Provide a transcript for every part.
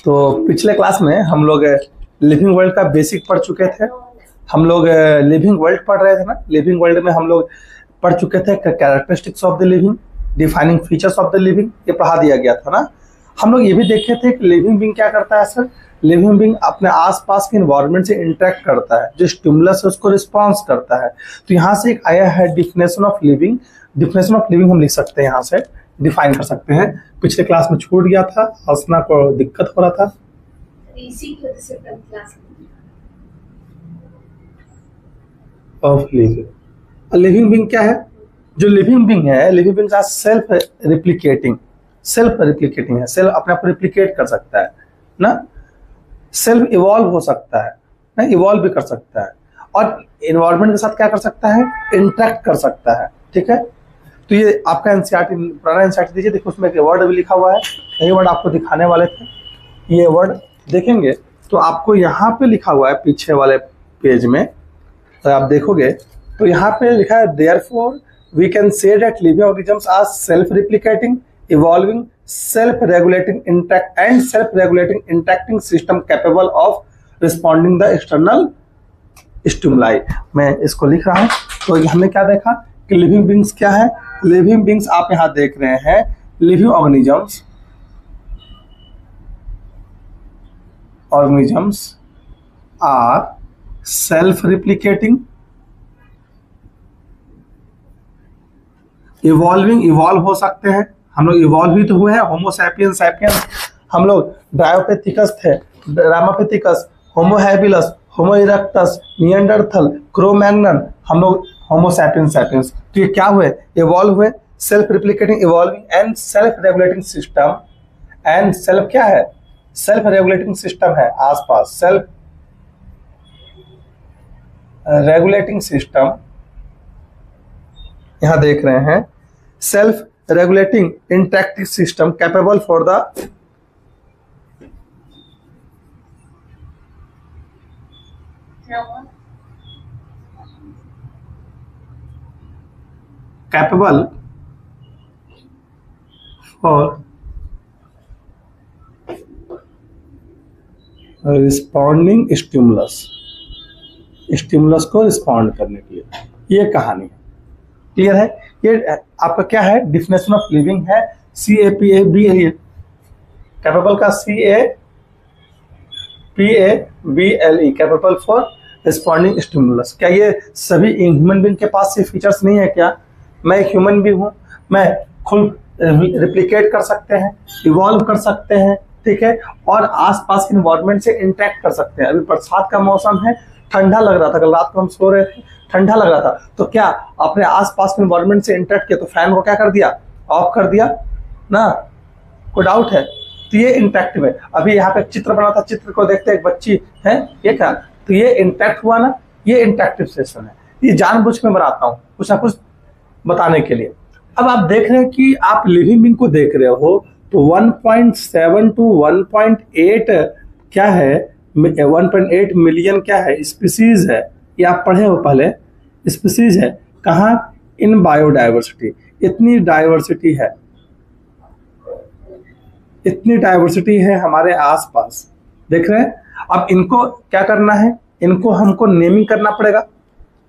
तो पिछले क्लास में हम लोग लिविंग वर्ल्ड का बेसिक पढ़ चुके थे। हम लोग लिविंग वर्ल्ड पढ़ रहे थे ना। लिविंग वर्ल्ड में हम लोग पढ़ चुके थे characteristics of the living, defining features of the living, ये पढ़ा दिया गया था ना। हम लोग ये भी देखे थे कि लिविंग बीइंग क्या करता है सर। लिविंग बीइंग अपने आसपास के इन्वायरमेंट से इंटरेक्ट करता है, जो स्टिमुलस है उसको रिस्पॉन्स करता है। तो यहाँ से एक आया है definition of living. Definition of living हम लिख सकते हैं, यहाँ से डिफाइन कर सकते हैं। पिछले क्लास में छूट गया था, हंसना को दिक्कत हो रहा था। ऑफ लिविंग, लिविंग बीइंग क्या है? जो लिविंग बीइंग है, लिविंग बीइंग सेल्फ रिप्लिकेटिंग है। सेल्फ अपने आप को रिप्लिकेट कर सकता है ना। सेल्फ इवॉल्व हो सकता है ना, इवॉल्व भी कर सकता है, और इन्वायरमेंट के साथ क्या कर सकता है? इंटरेक्ट कर सकता है। ठीक है, तो ये आपका एनसीईआरटी, पुराना एनसीईआरटी दीजिए, देखो उसमें एक वर्ड भी लिखा हुआ है। यही वर्ड आपको दिखाने वाले थे। ये वर्ड देखेंगे तो आपको यहाँ पे लिखा हुआ है पीछे वाले पेज में, तो आप देखोगे तो यहाँ पे लिखा है therefore we can say that living organisms are self replicating, evolving, self regulating, interacting system capable of responding the external stimuli. मैं इसको लिख रहा हूँ। तो हमने क्या देखा कि लिविंग बीइंग्स क्या है? लिविंग बीइंग्स आप यहाँ देख रहे हैं, living organisms are self replicating, evolve हो सकते हैं। हम लोग इवॉल्व भी तो हुए हैं, होमो सैपियंस, हम लोग ड्रायोपेथिकस थे, रामापेथिकस, होमो हैबिलस, होमो इरेक्टस, निएंडरथल, क्रो-मैग्नन, हम लोग होमो सैपियंस। तो ये क्या हुए? इवॉल्व हुए, self replicating, evolving and self regulating system. And self क्या है? सेल्फ रेगुलेटिंग सिस्टम है आसपास, सेल्फ रेगुलेटिंग सिस्टम यहां देख रहे हैं, self regulating interactive system capable for the capable for responding stimulus को रिस्पॉन्ड करने के लिए। ये कहानी है, क्लियर है? ये आपका क्या है? डिफिनेशन ऑफ लिविंग है CAPABLE, कैपेबल का CAPABLE, capable for responding stimulus. क्या ये सभी ह्यूमन बीइंग के पास ये फीचर्स नहीं है क्या? मैं एक ह्यूमन बीइंग हूँ, मैं खुद रिप्लिकेट कर सकते हैं, इवॉल्व कर सकते हैं, ठीक है, और आसपास के इन्वायरमेंट से इंटरेक्ट कर सकते हैं। अभी बरसात का मौसम है, ठंडा लग रहा था, कल रात को हम सो रहे थे, ठंडा लग रहा था, तो क्या अपने आसपास के इन्वायरमेंट से इंटरेक्ट किया तो फैन को क्या कर दिया? ऑफ कर दिया ना। कोई डाउट है? तो ये इंटरेक्टिव है। अभी यहाँ पे चित्र बना था, चित्र को देखते एक बच्ची है, ये क्या? तो ये इंटरेक्ट हुआ ना, ये इंटरेक्टिव सेशन है। ये जानबूझ के बनाता हूँ कुछ ना कुछ बताने के लिए। अब आप देख रहे हैं कि आप लिविंग बीइंग को देख रहे हो, तो 1.7 to 1.8 क्या है? 1.8 मिलियन क्या है? स्पीसीज है। ये आप पढ़े हो पहले, स्पीसीज है कहाँ? In biodiversity. इतनी डाइवर्सिटी है हमारे आसपास, देख रहे हैं। अब इनको क्या करना है? इनको हमको नेमिंग करना पड़ेगा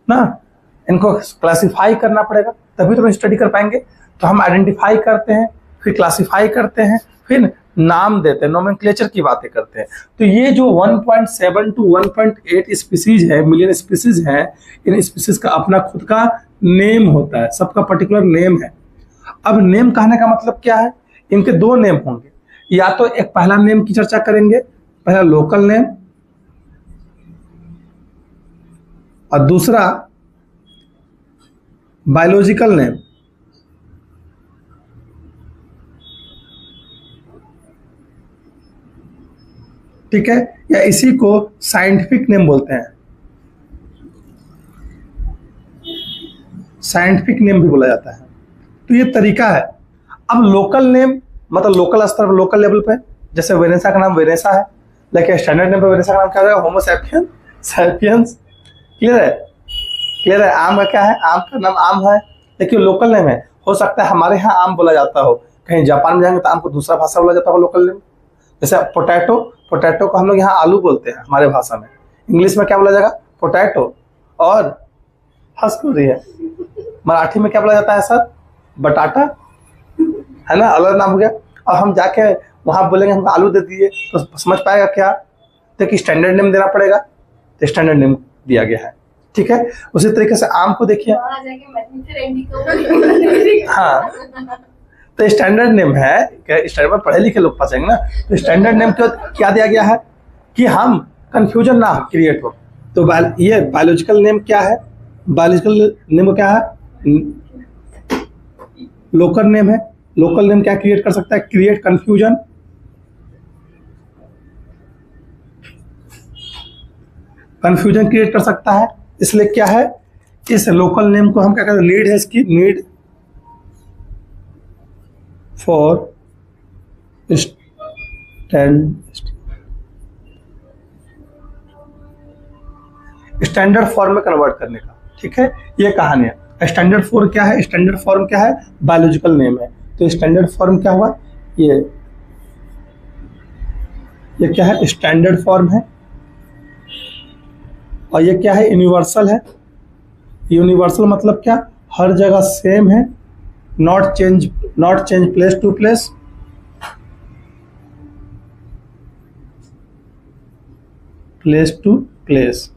ना, इनको क्लासिफाई करना पड़ेगा, तभी तो हम स्टडी कर पाएंगे। तो हम आइडेंटिफाई करते हैं, फिर क्लासिफाई करते हैं, फिर नाम देते हैं, नोमेनक्लेचर की बातें करते हैं। तो ये जो 1.7 to 1.8 स्पीसीज है, मिलियन स्पीसीज है, इन स्पीसीज का अपना खुद का नेम होता है, सबका पर्टिकुलर नेम है। अब नेम कहने का मतलब क्या है? इनके दो नेम होंगे, या तो एक पहला नेम की चर्चा करेंगे, पहला लोकल नेम, और दूसरा बायोलॉजिकल नेम। ठीक है, या इसी को साइंटिफिक नेम बोलते हैं, साइंटिफिक नेम भी बोला जाता है। तो ये तरीका है। अब लोकल नेम मतलब लोकल स्तर पर, लोकल लेवल पे, जैसे वेनेसा का नाम वेनेसा है, लेकिन स्टैंडर्ड नेम पे वेनेसा का नाम क्या है? Homo sapiens. क्लियर है? आम का क्या है? आम का नाम आम है, लेकिन लोकल नेम है। हो सकता है हमारे यहाँ आम बोला जाता हो, कहीं जापान में जाएंगे तो आम को दूसरा भाषा बोला जाता हो लोकल नेम। जैसे पोटैटो, पोटैटो को हम लोग यहाँ आलू बोलते हैं हमारे भाषा में, इंग्लिश में क्या बोला जाएगा? पोटैटो। और हंस क्यों रही है? मराठी में क्या बोला जाता है सर? बटाटा, है ना, अलग नाम हो गया। और हम जाके वहाँ बोलेंगे हमको आलू दे दीजिए, तो समझ पाएगा क्या? तो कि स्टैंडर्ड नेम देना पड़ेगा, तो स्टैंडर्ड नेम दिया गया है। ठीक है, उसी तरीके से आम को देखिए, हाँ, तो स्टैंडर्ड नेम है, स्टैंडर्ड में पढ़े लिखे लोग पास ना, तो स्टैंडर्ड नेम क्यों क्या दिया गया है कि हम कंफ्यूजन ना क्रिएट हो। तो ये बायोलॉजिकल नेम क्या है? बायोलॉजिकल नेम क्या है? लोकल नेम है। लोकल नेम क्या क्रिएट कर सकता है? Create confusion. कंफ्यूजन क्रिएट कर सकता है, इसलिए क्या है, इस लोकल नेम को हम क्या कहते हैं? नीड है इसकी, नीड फॉर स्टैंडर्ड फॉर्म में कन्वर्ट करने का। ठीक है, ये कहानी है। स्टैंडर्ड फॉर्म क्या है? स्टैंडर्ड फॉर्म क्या है? बायोलॉजिकल नेम है। तो स्टैंडर्ड फॉर्म क्या हुआ? ये क्या है? स्टैंडर्ड फॉर्म है। और ये क्या है? यूनिवर्सल है। यूनिवर्सल मतलब क्या? हर जगह सेम है, not change place to place. Place to place.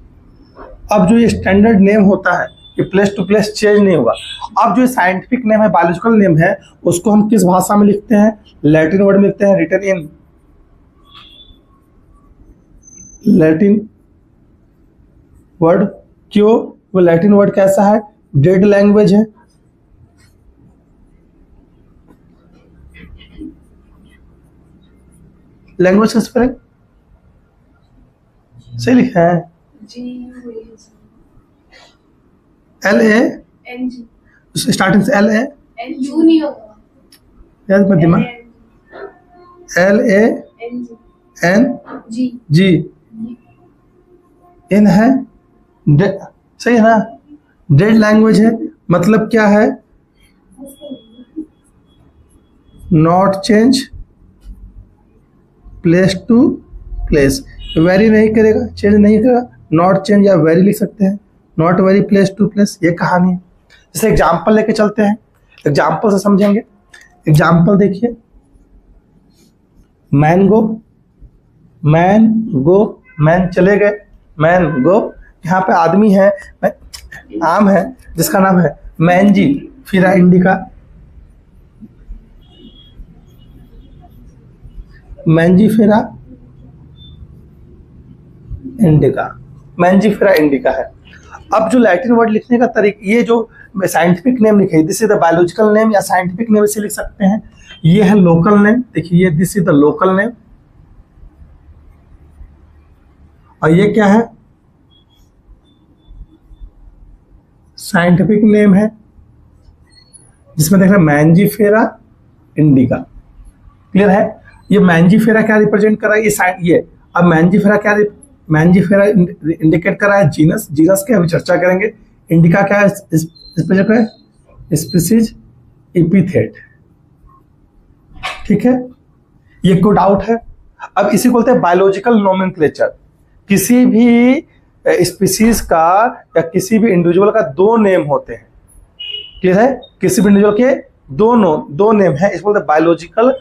अब जो ये स्टैंडर्ड नेम होता है, ये प्लेस टू प्लेस चेंज नहीं होगा। अब जो साइंटिफिक नेम है, बायोलॉजिकल नेम है, उसको हम किस भाषा में लिखते हैं? लैटिन वर्ड में लिखते हैं, रिटन इन लैटिन वर्ड। क्यों? वो लैटिन वर्ड कैसा है? डेड लैंग्वेज है। लैंग्वेज का स्पेलिंग सही लिखा है, LA, स्टार्टिंग से LA, याद मत दिमाग, LANG इन है, सही है ना? डेड लैंग्वेज है, मतलब क्या है? Not change place to place. Vary नहीं करेगा, चेंज नहीं करेगा, नॉट चेंज या वेरी लिख सकते हैं, not vary place to place. ये कहानी है। जैसे एग्जाम्पल लेके चलते हैं, एग्जाम्पल से समझेंगे। एग्जाम्पल देखिए, मैन गो, मैन गो, मैन चले गए, मैन गो। यहाँ पे आदमी है, आम है जिसका नाम है मैंजी फिरा इंडिका, मैंजी फिरा इंडिका, मैंजी फिरा इंडिका है। अब जो लैटिन वर्ड लिखने का तरीका, ये जो साइंटिफिक नेम लिखे, this is the biological name या साइंटिफिक नेम इसे लिख सकते हैं। ये है लोकल नेम, देखिए ये this is the local name. और ये क्या है? साइंटिफिक नेम है, जिसमें देख रहे हैं मैंजीफेरा इंडिका। क्लियर है? ये मैंजीफेरा क्या रिप्रेजेंट कर रहा है? ये अब मैंजीफेरा क्या, मैंजीफेरा इंडिकेट कर रहा है जीनस। जीनस की अभी चर्चा करेंगे। इंडिका क्या है? Species epithet. ठीक है, ये कोड आउट है। अब इसी को बोलते हैं बायोलॉजिकल नोमेनक्लेचर। किसी भी स्पीसीज का या किसी भी इंडिविजुअल का दो नेम होते हैं। क्लियर है? किसी भी इंडिविजुअल के दो नेम है, इसको बोलते हैं बायोलॉजिकल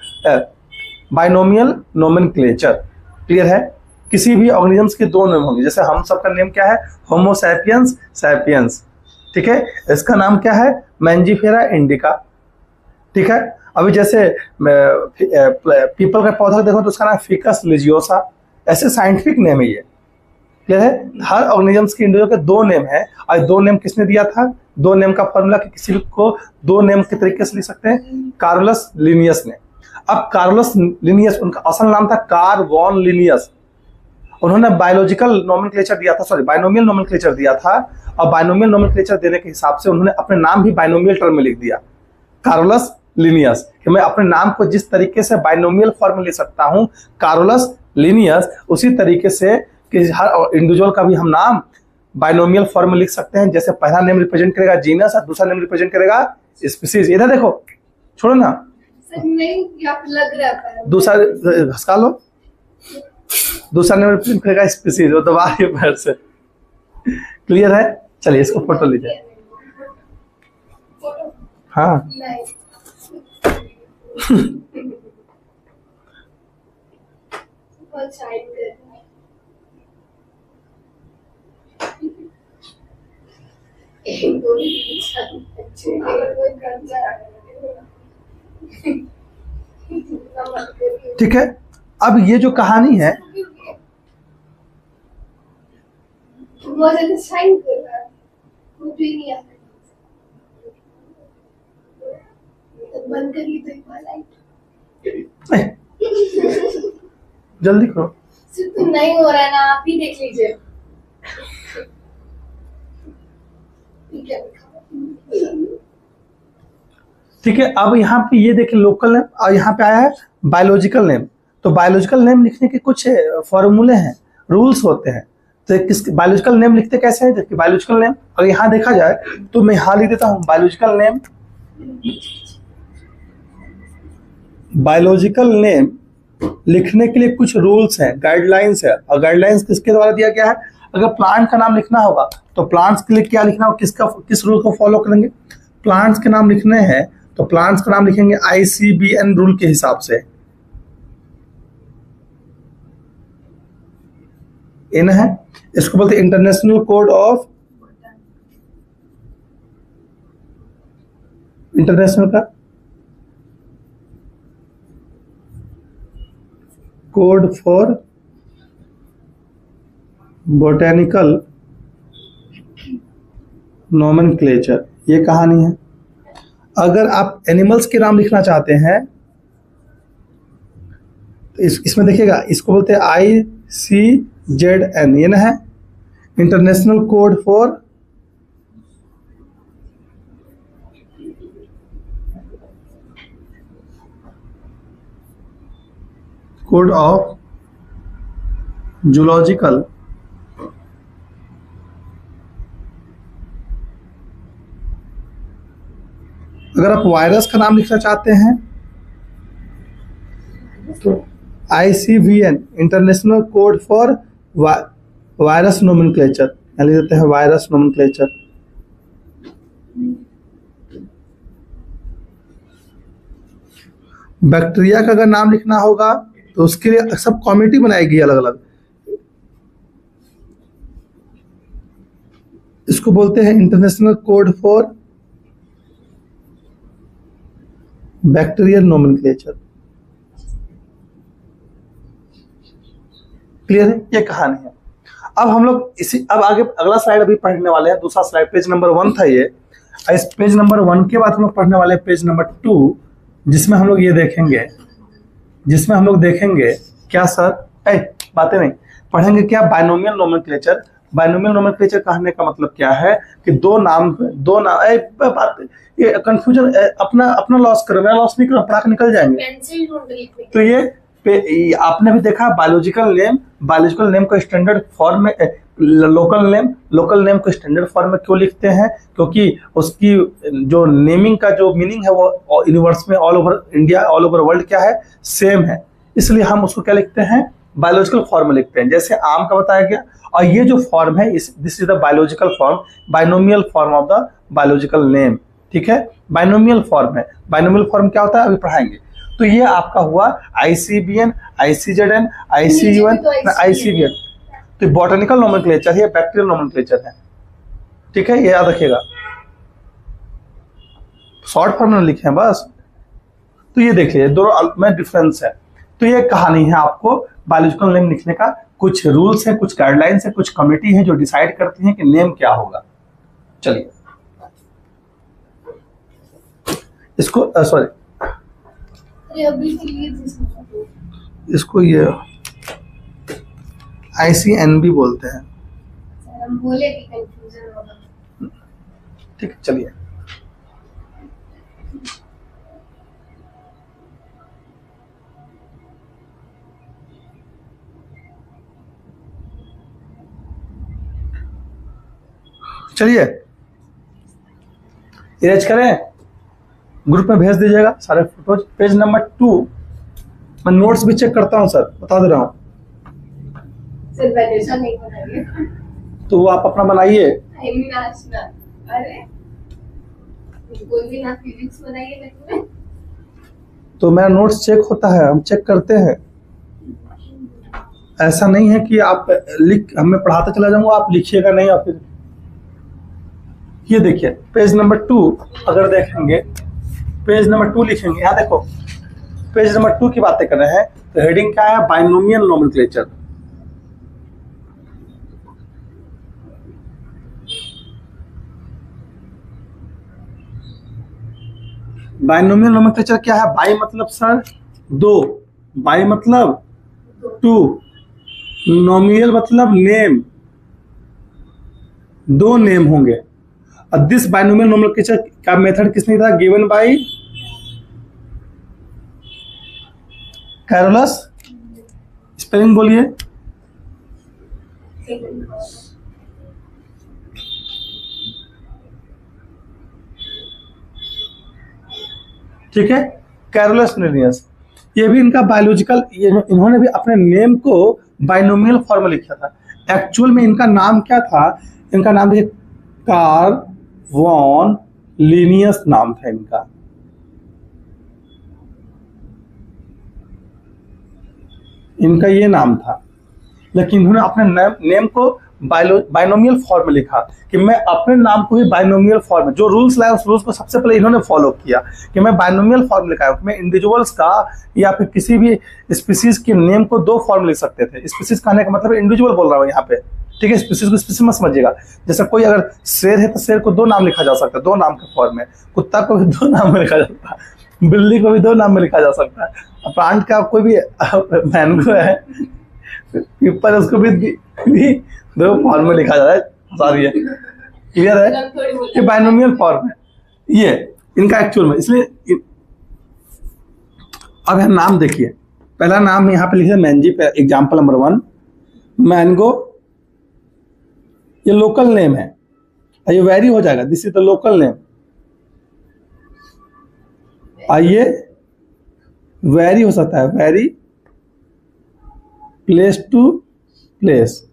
बाइनोमियल नोमेनक्लेचर। क्लियर है? किसी भी ऑर्गेनिजम्स के दो नेम होंगे। जैसे हम सबका नेम क्या है? Homo sapiens sapiens. ठीक है, इसका नाम क्या है? Mangifera indica. ठीक है, अभी जैसे पीपल का पौधा देखो तो उसका नाम फिकस लिजियोसा। ऐसे साइंटिफिक नेम है ये। क्लियर है? हर ऑर्गेनिजम्स के इंडिविजुअल के दो नेम है, और दो नेम किसने दिया था? दो नेम का फॉर्मूला कि किसी को दो नेम के तरीके से लिख सकते हैं, कार्लस लिनियस ने। अब कार्लस लिनियस, उनका असल नाम था कार्ल वॉन लिनियस। उन्होंने बायोलॉजिकल नोमेनक्लेचर दिया था, सॉरी बाइनोमियल नोमेनक्लेचर दिया था, और बाइनोमियल नोमेनक्लेचर देने के हिसाब से उन्होंने अपने नाम भी बाइनोमियल टर्म में लिख दिया, कार्लस लिनियस, कि मैं अपने नाम को जिस तरीके से बाइनोमियल फॉर्म में लिख सकता हूं कार्लस लिनियस, उसी तरीके से कि हर इंडिविजुअल का भी हम नाम बाइनोमियल फॉर्म में लिख सकते हैं। जैसे पहला नेम रिप्रेजेंट करेगा जीनस और दूसरा नेम रिप्रेजेंट करेगा स्पीसीज। इधर देखो, छोड़ो ना, नहीं लग रहा है, दूसरा हंसका लो, दूसरा नेम रिप्रेजेंट करेगा स्पीसीज, वो दबा के पैर से। क्लियर है? चलिए इसको फोटो लीजिए। हाँ ठीक है। अब ये जो कहानी है, जल्दी करो। सिर्फ नहीं हो रहा है ना, आप ही देख लीजिए। ठीक है, अब यहाँ पे ये देखिए लोकल नेम, और यहाँ पे आया है बायोलॉजिकल नेम। तो बायोलॉजिकल नेम लिखने के कुछ फॉर्मूले हैं, रूल्स होते हैं। तो किस बायोलॉजिकल नेम लिखते कैसे हैं? जबकि बायोलॉजिकल नेम अगर यहाँ देखा जाए तो मैं यहाँ लिख देता हूँ बायोलॉजिकल नेम। बायोलॉजिकल नेम लिखने के लिए कुछ रूल्स हैं, गाइडलाइंस है। और गाइडलाइंस किसके द्वारा दिया गया है? अगर प्लांट का नाम लिखना होगा तो प्लांट्स के लिए क्या लिखना होगा, किस रूल को फॉलो करेंगे? प्लांट्स के नाम लिखने हैं तो प्लांट्स का नाम लिखेंगे ICBN रूल के हिसाब से। इन है, इसको बोलते हैं इंटरनेशनल कोड ऑफ, इंटरनेशनल का कोड फॉर बोटेनिकल नोमेनक्लेचर, ये कहानी है। अगर आप एनिमल्स के नाम लिखना चाहते हैं तो इसमें देखिएगा, इसको बोलते हैं ICZN, ये ना है international code for code of zoological अगर आप वायरस का नाम लिखना चाहते हैं तो ICVN international code for virus nomenclature, लिख देते हैं वायरस नोमेनक्लेचर। बैक्टीरिया का अगर नाम लिखना होगा तो उसके लिए सब कमिटी बनाएगी अलग अलग, इसको बोलते हैं international code for bacterial nomenclature. Clear है? ये कहानी है। अब हम लोग अब आगे अगला स्लाइड अभी पढ़ने वाले हैं, दूसरा स्लाइड पेज नंबर 1 था ये। इस पेज नंबर 1 के बाद हम लोग पढ़ने वाले हैं पेज नंबर 2, जिसमें हम लोग ये देखेंगे, क्या सर बातें नहीं पढ़ेंगे क्या? Binomial nomenclature. बायनोमियल नोमेनक्लेचर कहने का मतलब क्या है कि दो नाम ये कंफ्यूजन अपना लॉस करो, मेरा लॉस नहीं करो, पढ़ा के निकल जाएंगे। तो ये आपने भी देखा बायोलॉजिकल नेम को स्टैंडर्ड फॉर्म में, लोकल नेम को स्टैंडर्ड फॉर्म में क्यों लिखते हैं? क्योंकि उसकी जो नेमिंग का जो मीनिंग है वो यूनिवर्स में all over India, all over world क्या है, सेम है। इसलिए हम उसको क्या लिखते हैं? बायोलॉजिकल फॉर्म में लिखते हैं। जैसे आम का बताया गया, और ये जो फॉर्म है this is the biological form, binomial form of the biological name. ठीक है, बायनोमियल फॉर्म है। बायनोमियल फॉर्म क्या होता है अभी पढ़ाएंगे। तो ये आपका हुआ ICBN, ICZN, ICUN, ICVN। तो बॉटनिकल नोमेनक्लेचर है, बैक्टीरियल नोमेनक्लेचर है। ठीक है, ये याद रखिएगा, शॉर्ट फॉर्म में लिखे हैं बस। तो ये देख लीजिए दोनों में डिफरेंस है। तो ये कहानी है आपको बायोलॉजिकल नेम लिखने का। कुछ रूल्स है, कुछ गाइडलाइंस है, कुछ कमेटी है जो डिसाइड करती है कि नेम क्या होगा। चलिए इसको इसको ये ICNB बोलते हैं। हम बोले कि कंफ्यूजन होगा। ठीक है, चलिए इरेज करें, ग्रुप में भेज दीजिएगा सारे फोटोज। पेज नंबर 2 मैं नोट्स भी चेक करता हूं सर, बता दे रहा हूं। सर वैनेशा नहीं बनाइए। तो वो आप अपना बनाइए। आई मीन आशना। अरे कोई भी ना फिजिक्स बनाइए लेकिन तो मेरा नोट्स चेक होता है, हम चेक करते हैं। ऐसा नहीं है कि आप लिख, हमें पढ़ाते चला जाऊंगा, आप लिखिएगा नहीं। और फिर ये देखिए पेज नंबर 2 अगर देखेंगे, पेज नंबर 2 लिखेंगे, यहाँ देखो पेज नंबर 2 की बातें कर रहे हैं। तो हेडिंग क्या है? Binomial nomenclature. बाइनोमियल नोमेनक्लेचर क्या है? बाई मतलब सर 2, बाई मतलब 2, नोमियल मतलब नेम, 2 नेम होंगे। और दिस बाइनोमियल नोमेनक्लेचर का मेथड किसने था? Given by Carolus. स्पेलिंग बोलिए। ठीक है, कैरोलस लिनियस। ये भी इनका बायोलॉजिकल, इन्होंने भी अपने नेम को बाइनोमियल फॉर्म में लिखा था। एक्चुअल में इनका नाम क्या था? इनका नाम देखिए, कार्ल वॉन लिनियस नाम था इनका। इनका ये नाम था, लेकिन इन्होंने अपने नेम को बाइनोमियल फॉर्म में लिखा कि मैं अपने नाम को ही बाइनोमियल फॉर्म में, जो रूल्स लाया उस रूल्स को सबसे पहले इन्होंने फॉलो किया कि मैं बाइनोमियल फॉर्म लिखा है। मैं इंडिविजुअल्स का या फिर किसी भी स्पीसीज के नेम को 2 फॉर्म लिख सकते थे। स्पीसीज कहने का मतलब इंडिविजुअल बोल रहा हूँ यहाँ पे, ठीक है। स्पीसीज को स्पीसीज मत समझिएगा। जैसे कोई अगर शेर है तो शेर को 2 नाम लिखा जा सकता है, 2 नाम के फॉर्म में। कुत्ता को भी 2 नाम में लिखा जा सकता है, बिल्ली को भी 2 नाम में लिखा जा सकता है। प्लांट का कोई भी मैंगो है, पीपल, उसको भी 2 फॉर्म में लिखा जा रहा है। सॉरी, क्लियर है? ये बाइनोमियल फॉर्म है, ये इनका एक्चुअल में। इसलिए अब यहाँ नाम देखिए, पहला नाम यहाँ पे लिखे मैंजी पे, एग्जाम्पल नंबर 1 मैंगो, ये लोकल नेम है, ये वेरी हो जाएगा, this is the local name. आइए, वेरी हो सकता है, वेरी प्लेस टू प्लेस।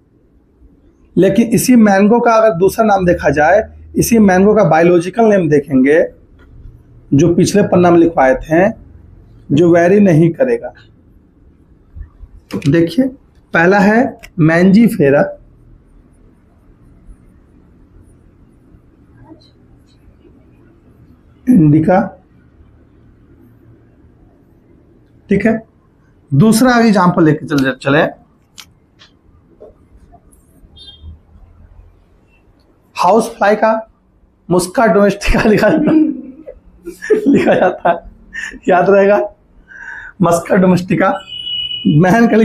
लेकिन इसी मैंगो का अगर दूसरा नाम देखा जाए, इसी मैंगो का बायोलॉजिकल नेम देखेंगे, जो पिछले पन्ना में लिखवाए थे, जो वेरी नहीं करेगा। देखिए, पहला है मैंजीफेरा, इंडिका, ठीक है। दूसरा एग्जाम्पल लेके चले, हाउस फ्लाई का मुस्का डोमेस्टिका लिखा जाता है, याद रहेगा, मस्का डोमेस्टिका। मैन का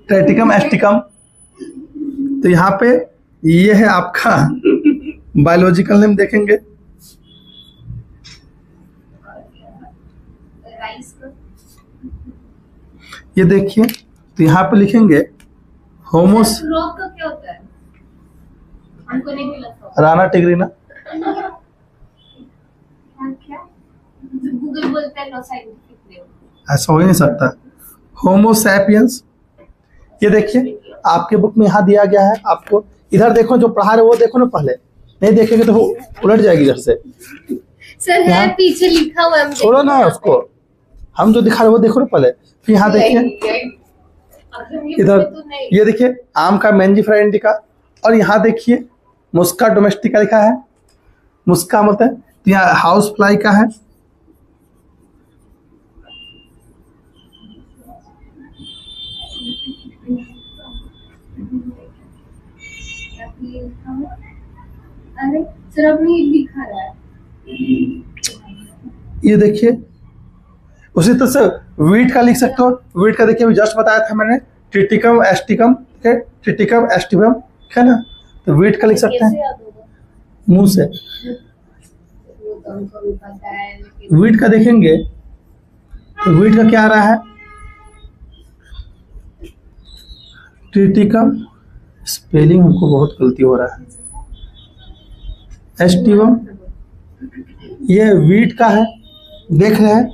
ट्रेटिकम एस्टिकम। तो यहाँ पे ये है आपका बायोलॉजिकल नेम, देखेंगे ये देखिए। तो यहाँ पे लिखेंगे होमोस, का क्या होता है? हमको नहीं मिला। राना टिग्रीना। क्या गूगल बोलता है नो साइंटिफिक नेम। ऐसा हो ही नहीं सकता। होमोसैपियंस, ये देखिए आपके बुक में यहाँ दिया गया है। आपको इधर देखो, जो पढ़ा रहे वो देखो ना, पहले नहीं देखेंगे तो वो उलट जाएगी इधर से। सर है पीछे लिखा हुआ है, छोड़ो ना उसको, हम जो दिखा रहे वो देखो ना पहले। फिर यहाँ देखिए, इधर ये देखिए आम का मैंजीफेरा इंडिका, और यहाँ देखिए मुस्का डोमेस्टिका लिखा है। मुस्का मतलब तो यहाँ हाउस फ्लाई का है। अरे सर आपने ये दिखा रहा है, ये देखिए। उसी तरह से वीट का लिख सकते हो। वीट का देखिए, अभी जस्ट बताया था मैंने, ट्रिटिकम एस्टिकम, ठीक है, ट्रिटिकम एस्टिकम, ठीक है ना। तो वीट का लिख सकते हैं मुंह से। वीट का देखेंगे तो वीट का क्या आ रहा है? ट्रिटिकम, स्पेलिंग हमको बहुत गलती हो रहा है, एस्टिवम, ये वीट का है, देख रहे हैं।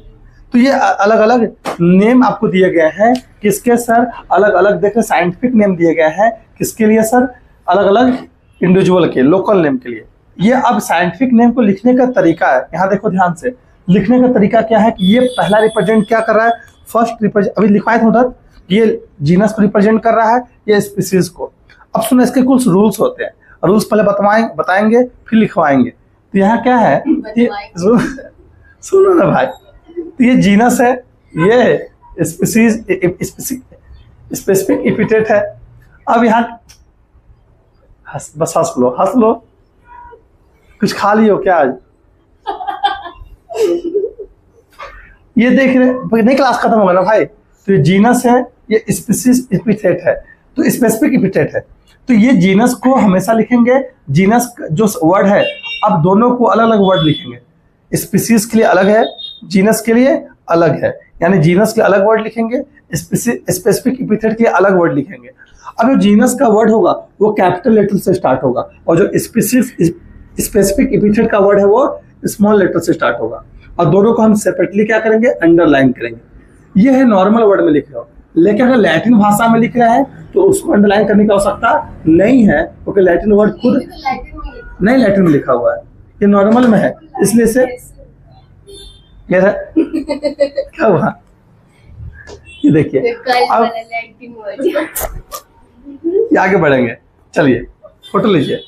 तो ये अलग अलग नेम आपको दिए गए हैं किसके सर, अलग अलग देखिए साइंटिफिक नेम दिए गए हैं किसके लिए सर, अलग अलग इंडिविजुअल के, लोकल नेम के लिए। ये अब साइंटिफिक नेम को लिखने का तरीका है, यहाँ देखो ध्यान से, लिखने का तरीका क्या है कि ये पहला रिप्रेजेंट क्या कर रहा है, फर्स्ट रिप्रेजेंट अभी लिखवाए थे उधर, ये जीनस को रिप्रेजेंट कर रहा है, ये स्पीसीज को। अब सुनो इसके कुछ रूल्स होते हैं, रूल्स पहले बताएंगे फिर लिखवाएंगे। तो यहाँ क्या है, सुनो ना भाई, तो ये जीनस है, ये स्पेसिफिक एपिथेट है। अब यहाँ बस हंस लो, कुछ खा लियो क्या आज? ये देख रहे नहीं, क्लास खत्म होगा ना भाई। तो ये जीनस है, ये स्पीसीज एपिथेट है, तो स्पेसिफिक एपिथेट है। तो ये जीनस को हमेशा लिखेंगे, जीनस जो वर्ड है, अब दोनों को अलग अलग वर्ड लिखेंगे, स्पीसीज के लिए अलग है, जीनस के लिए अलग है, यानी जीनस के अलग वर्ड लिखेंगे, स्पेसिफिक एपिथेट के अलग वर्ड लिखेंगे। अब जो जीनस का वर्ड होगा वो कैपिटल लेटर से स्टार्ट होगा, और जो स्पेसिफिक एपिथेट का वर्ड है वो स्मॉल लेटर से स्टार्ट होगा, और दोनों को हम सेपरेटली क्या करेंगे, अंडरलाइन करेंगे। ये है नॉर्मल वर्ड में लिख रहे हो, लेकिन अगर लैटिन भाषा में लिख रहा है तो उसको अंडरलाइन करने की आवश्यकता नहीं है, क्योंकि लैटिन वर्ड खुद नहीं लैटिन में लिखा हुआ है, ये नॉर्मल में है, इसलिए से क्या हुआ, ये देखिए। अब ये आगे बढ़ेंगे, चलिए फोटो लीजिए।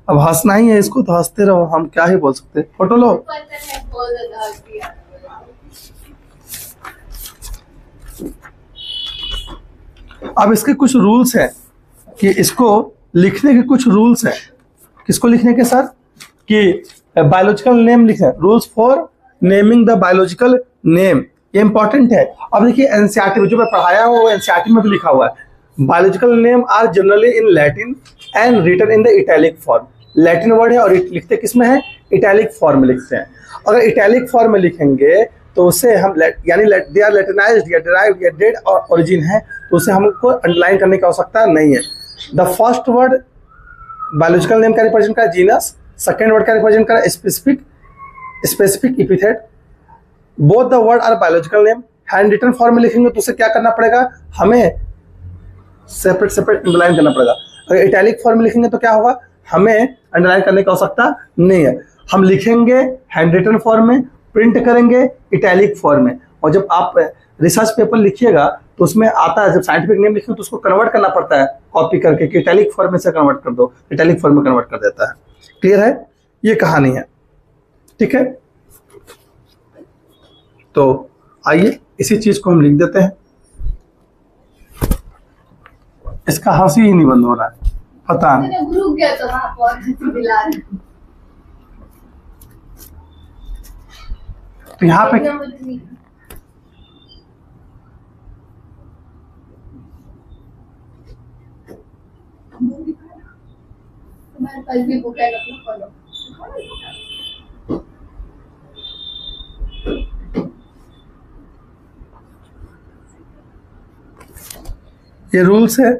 अब हंसना ही है इसको, तो हंसते रहो, हम क्या ही बोल सकते हैं। फोटो लो। अब इसके कुछ रूल्स हैं कि इसको लिखने के कुछ रूल्स हैं, किसको लिखने के सर, कि बायोलॉजिकल नेम लिखे, rules for naming the biological name, ये इंपॉर्टेंट है। अब देखिए एनसीईआरटी में जो मैं पढ़ाया हूँ वो एनसीईआरटी में भी लिखा हुआ है, biological name are generally in Latin and written in the italic form. Latin word है और लिखते किस में है, इटैलिक फॉर्म में लिखते हैं। अगर इटैलिक फॉर्म में लिखेंगे तो उसे हम यानी दे आर लैटिनाइज्ड या डिराइव्ड या डेड ओरिजिन है, तो उसे हमको अंडरलाइन करने की आवश्यकता नहीं है। The first word biological name का रिप्रेजेंट करा जीनस, सेकेंड वर्ड का रिप्रेजेंट करा specific epithet, both the word are biological name. Hand written form में लिखेंगे तो उसे क्या करना पड़ेगा, हमें सेपरेट अंडरलाइन करना पड़ेगा। अगर इटैलिक फॉर्म में लिखेंगे तो क्या होगा, हमें अंडरलाइन करने की आवश्यकता नहीं है। हम लिखेंगे हैंड रिटन फॉर्म में, प्रिंट करेंगे इटैलिक फॉर्म में, और जब आप रिसर्च पेपर लिखिएगा तो उसमें आता है, जब साइंटिफिक नेम लिखेंगे तो उसको कन्वर्ट करना पड़ता है कॉपी करके कि इटैलिक फॉर्म में से कन्वर्ट कर दो, इटैलिक फॉर्म में कन्वर्ट कर देता है। क्लियर है, ये कहानी है, ठीक है। तो आइए इसी चीज को हम लिख देते हैं। इसका हंसी ही नहीं बंद हो रहा है, पता नहीं। रुक गया तो वहां पर हंसी दिला रहे। तो यहाँ पे तुम्हारे पास भी बुक है, अपना फॉलो। ये रूल्स है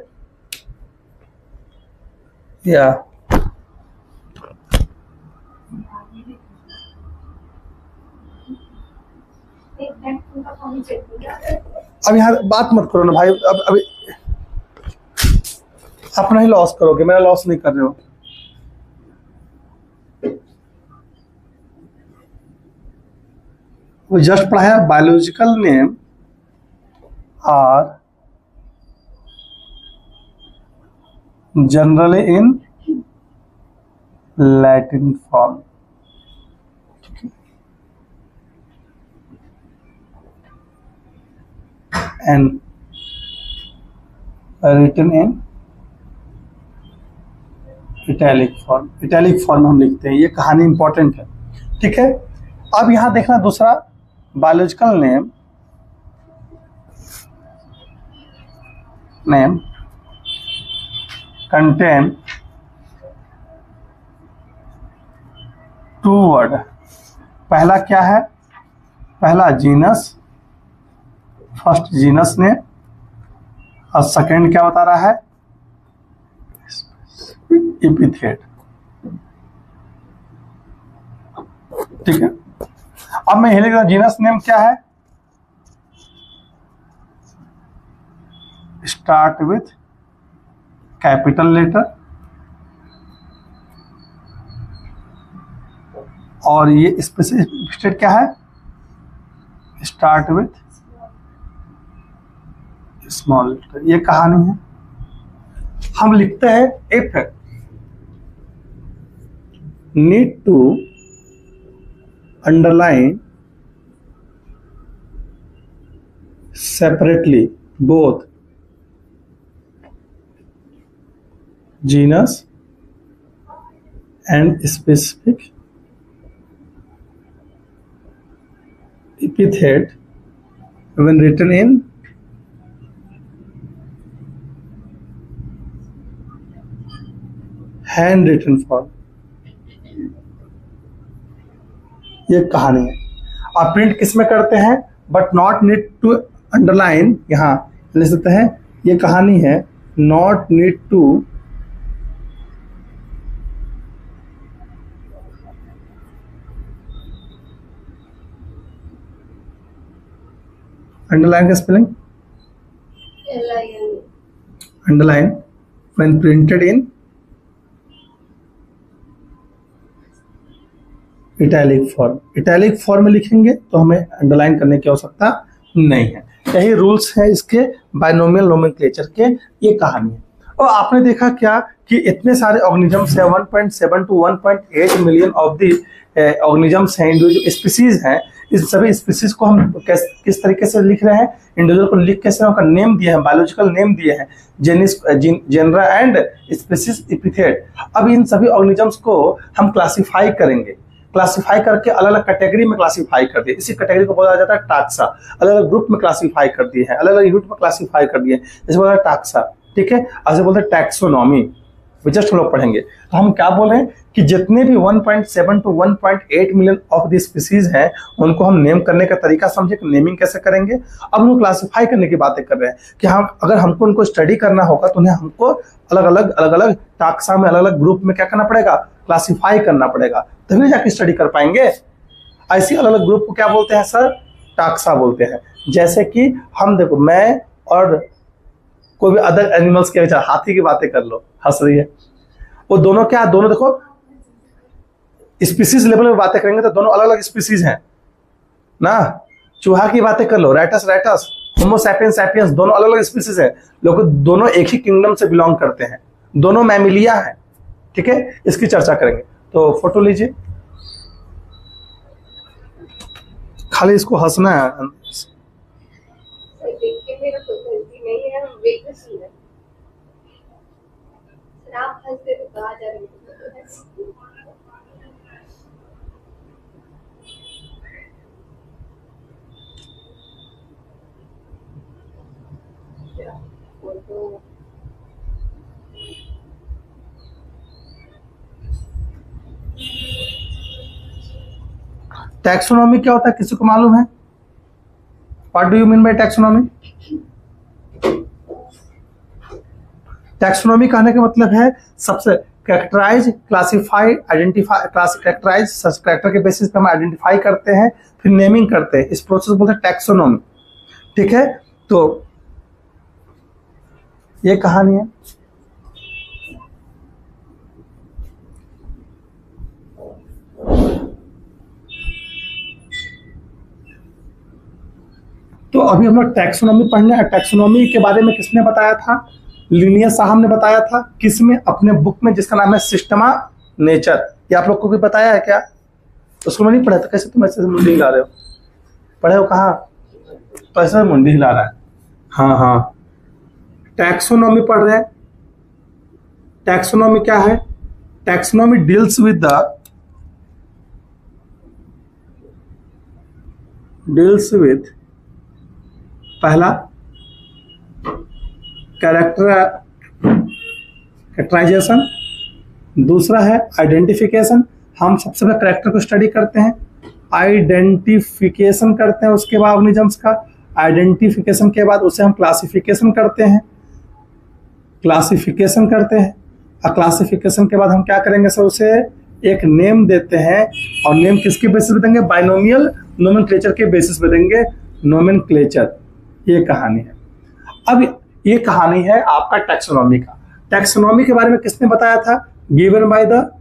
या अब यहाँ बात मत करो ना भाई, अब अभी अपना ही लॉस करोगे, मेरा लॉस नहीं कर रहे हो। वो जस्ट पढ़ाया biological name are generally in Latin form, and written in italic form. Italic form हम लिखते हैं, ये कहानी इंपॉर्टेंट है, ठीक है। अब यहां देखना दूसरा, biological name contain two word. पहला क्या है, पहला जीनस, फर्स्ट जीनस ने, और सेकेंड क्या बता रहा है, एपिथेट, ठीक है। अब मैं लिख रहा हूं जीनस नेम क्या है, स्टार्ट विथ कैपिटल लेटर, और ये स्पेसिफिक क्या है, स्टार्ट विथ स्मॉल लेटर। ये कहानी है। हम लिखते हैं if need to underline separately both genus and specific epithet when written in handwritten form। ये कहानी है। आप प्रिंट किस में करते हैं, but not need to underline, यहां लिख सकते हैं ये कहानी है, नॉट नीड टू अंडरलाइन का spelling LIN underline when printed in italic form. Italic form में लिखेंगे तो हमें अंडरलाइन करने की आवश्यकता नहीं है। यही रूल्स है इसके बाइनोमियल नोमेनक्लेचर के। ये कहानी है। और आपने देखा क्या कि इतने सारे ऑर्गेनिजम्स है, 1.7 to 1.8 million of the organisms हैं, इंडिविजुअल स्पीसीज हैं। इस सभी स्पीसीज को हम किस तरीके से लिख रहे हैं, इंडिविजुअल को लिख कैसे, उनका नेम दिए हैं, बायोलॉजिकल नेम दिए हैं, genus genera and species epithet. अब इन सभी ऑर्गेनिजम्स को हम क्लासिफाई करेंगे, क्लासिफाई करके अलग अलग कैटेगरी में क्लासिफाई कर दिए। इसी कैटेगरी को बोला जाता है टाक्सा। अलग अलग ग्रुप में क्लासिफाई कर दिए हैं, अलग अलग यूनिट में क्लासिफाई कर दिए, जैसे बोला टाक्सा, ठीक है। ऐसे बोलते हैं टैक्सोनॉमी, जस्ट हम लोग पढ़ेंगे। तो हम क्या बोल रहे हैं कि जितने भी 1.7 to 1.8 million of the species हैं, उनको हम नेम करने का तरीका समझे कि नेमिंग कैसे करेंगे। अब हम क्लासिफाई करने की बातें कर रहे हैं कि हम अगर हमको उनको स्टडी करना होगा तो उन्हें हमको अलग अलग टाक्सा में, अलग अलग ग्रुप में क्या करना पड़ेगा, क्लासिफाई करना पड़ेगा, तभी जाके स्टडी कर पाएंगे। ऐसी अलग अलग ग्रुप को क्या बोलते हैं सर, टाक्सा बोलते हैं। जैसे कि हम देखो, मैं और कोई भी अदर एनिमल्स के विचार, हाथी की बातें कर लो, हंस रही है, वो दोनों क्या, दोनों देखो स्पीसीज लेवल में बातें करेंगे तो दोनों अलग अलग स्पीसीज हैं ना। चूहा की बातें कर लो, Rattus Rattus, Homo sapiens sapiens, दोनों अलग अलग स्पीसीज हैं, लोग दोनों एक ही किंगडम से बिलोंग करते हैं, दोनों मैमिलिया हैं, ठीक है। इसकी चर्चा करेंगे। तो फोटो लीजिए, खाली इसको हंसना है। देखिए मेरा कोई गलती नहीं है, हम बेकसूर हैं। आप हंसते तो कहा जा रही है। फोटो टैक्सोनॉमी क्या होता है, किसी को मालूम है? What do you mean by taxonomy? Taxonomy कहने का मतलब है सबसे characterise, classify, identify, characterise, character के बेसिस पे हम आइडेंटिफाई करते हैं, फिर नेमिंग करते हैं। इस प्रोसेस बोलते हैं टैक्सोनॉमी, ठीक है। तो ये कहानी है। तो अभी हम लोग टैक्सोनॉमी पढ़ने, टैक्सोनॉमी के बारे में किसने बताया था? लिनियस साहब ने बताया था। किसमें? अपने बुक में, जिसका नाम है सिस्टमा नेचर। ये आप लोग को भी बताया है क्या? उसको मैं नहीं पढ़ा था। कैसे तुम ऐसे मुंडी हिला रहे हो? पढ़े हो कहाँ? तो ऐसे मुंडी हिला रहा है। हाँ हाँ, टैक्सोनॉमी पढ़ रहे हैं। टैक्सोनॉमी क्या है? टैक्सोनॉमी डील्स विद पहला कैरेक्टराइजेशन, दूसरा है आइडेंटिफिकेशन। हम सबसे पहले कैरेक्टर को स्टडी करते हैं, आइडेंटिफिकेशन करते हैं, उसके बाद ऑर्गेनिजम्स का आइडेंटिफिकेशन के बाद उसे हम क्लासिफिकेशन करते हैं, और क्लासिफिकेशन के बाद हम क्या करेंगे सर? उसे एक नेम देते हैं और नेम किसके बेसिस पे देंगे, बाइनोमियल नोमेनक्लेचर के बेसिस पे देंगे, नोमेनक्लेचर। ये कहानी है। अब ये कहानी है आपका टैक्सोनॉमी का। टैक्सोनॉमी के बारे में किसने बताया था, गिवन बाय द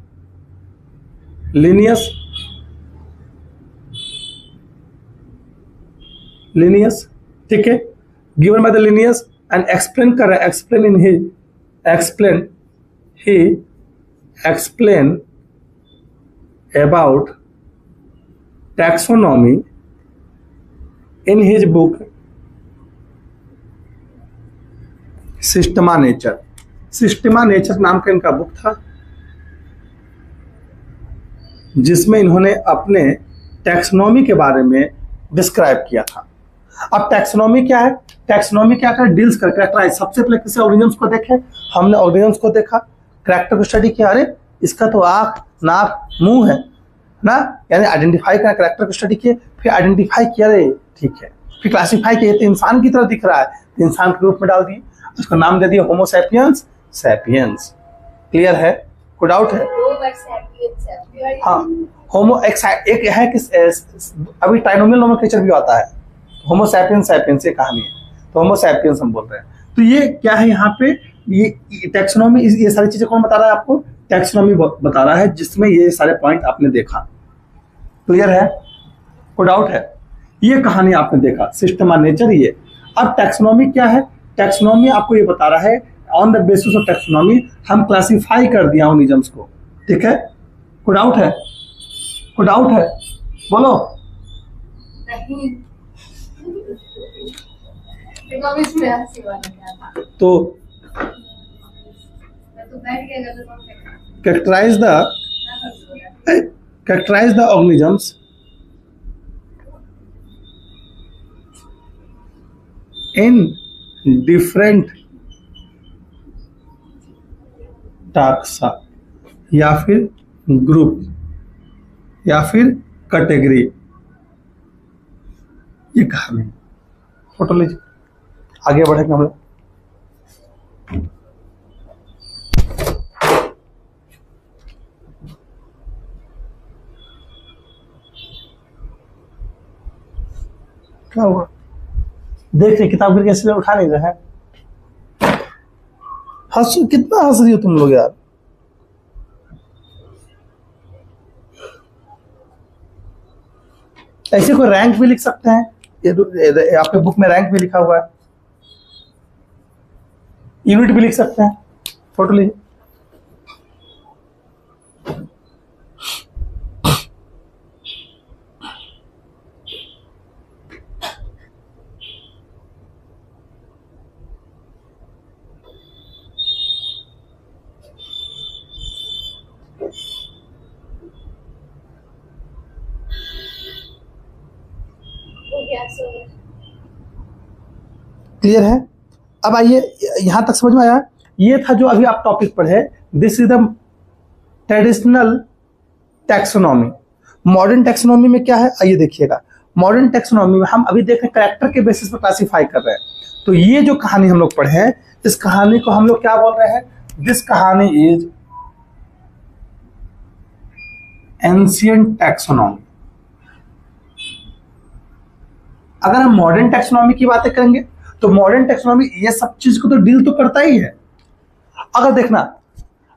लिनियस, ठीक है, given by the Linnaeus and explain कर रहा है, explain about taxonomy in his book Systema nature. Systema nature नाम का इनका बुक था, जिसमें इन्होंने अपने टैक्सोनॉमी के बारे में डिस्क्राइब किया था। अब टैक्सोनॉमी क्या है, टैक्सोनॉमी क्या कर डील्स कर कैरेक्टराइज। सबसे पहले किसी ऑर्गेनिजम्स को देखे, हमने ऑर्गेनिजम्स को देखा, कैरेक्टर को स्टडी किया, अरे इसका तो आंख नाक मुंह है ना, यानी आइडेंटिफाई करना, कैरेक्टर को स्टडी किए, फिर आइडेंटिफाई किया, अरे ठीक है, फिर क्लासिफाई किया, तो इंसान की तरह दिख रहा है, तो इंसान के रूप में डाल दिए, उसका नाम दे दिया होमो सैपियंस, सैपियंस। क्लियर है, कोई डाउट है? हाँ, होमो एक है कि अभी ट्राइनोमियल नोमेनक्लेचर भी आता है, होमो सैपियंस सैपियंस, ये कहानी है, तो होमो सैपियंस हम बोल रहे हैं। तो ये क्या है यहाँ पे, ये टैक्सोनॉमी, ये सारी चीजें कौन बता रहा है आपको, टैक्सोनॉमी बता रहा है, जिसमें ये सारे पॉइंट आपने देखा। क्लियर है, कोई डाउट है? ये कहानी आपने देखा, सिस्टमा नेचर ये। अब टैक्सोनॉमी क्या है, टैक्सोनॉमी आपको ये बता रहा है, on the basis of taxonomy हम क्लासिफाई कर दिया ऑर्गेनिजम्स को, ठीक है। कोई डाउट है, कोई डाउट है, बोलो। नहीं, देखो इसमें हंसी वाला क्या था, तो मैं तो बैठ गया तो कौन characterize the organisms in different taxa या फिर ग्रुप या फिर कैटेगरी, ये कहानी। फोटो लीजिए, आगे बढ़ेंगे हम लोग। क्या हुआ, देख रहे किताब गिर कैसे उठा नहीं रहे हैं, कितना हंस रही हो तुम लोग यार। ऐसे कोई रैंक भी लिख सकते हैं, ये आपके बुक में रैंक भी लिखा हुआ है, यूनिट भी लिख सकते हैं। फोटो लीजिए, क्लियर है। अब आइए, यहां तक समझ में आया। ये था जो अभी आप टॉपिक पढ़े, this is the traditional taxonomy. Modern taxonomy में क्या है, आइए देखिएगा। मॉडर्न टैक्सोनॉमी में हम अभी देख रहे हैं कैरेक्टर के बेसिस पर क्लासिफाई कर रहे हैं। तो ये जो कहानी हम लोग पढ़े हैं, इस कहानी को हम लोग क्या बोल रहे हैं, दिस कहानी इज एंशिएंट टैक्सोनॉमी। अगर हम मॉडर्न टैक्सोनॉमी की बातें करेंगे तो मॉडर्न टैक्सोनॉमी ये सब चीज को तो डील तो करता ही है। अगर देखना,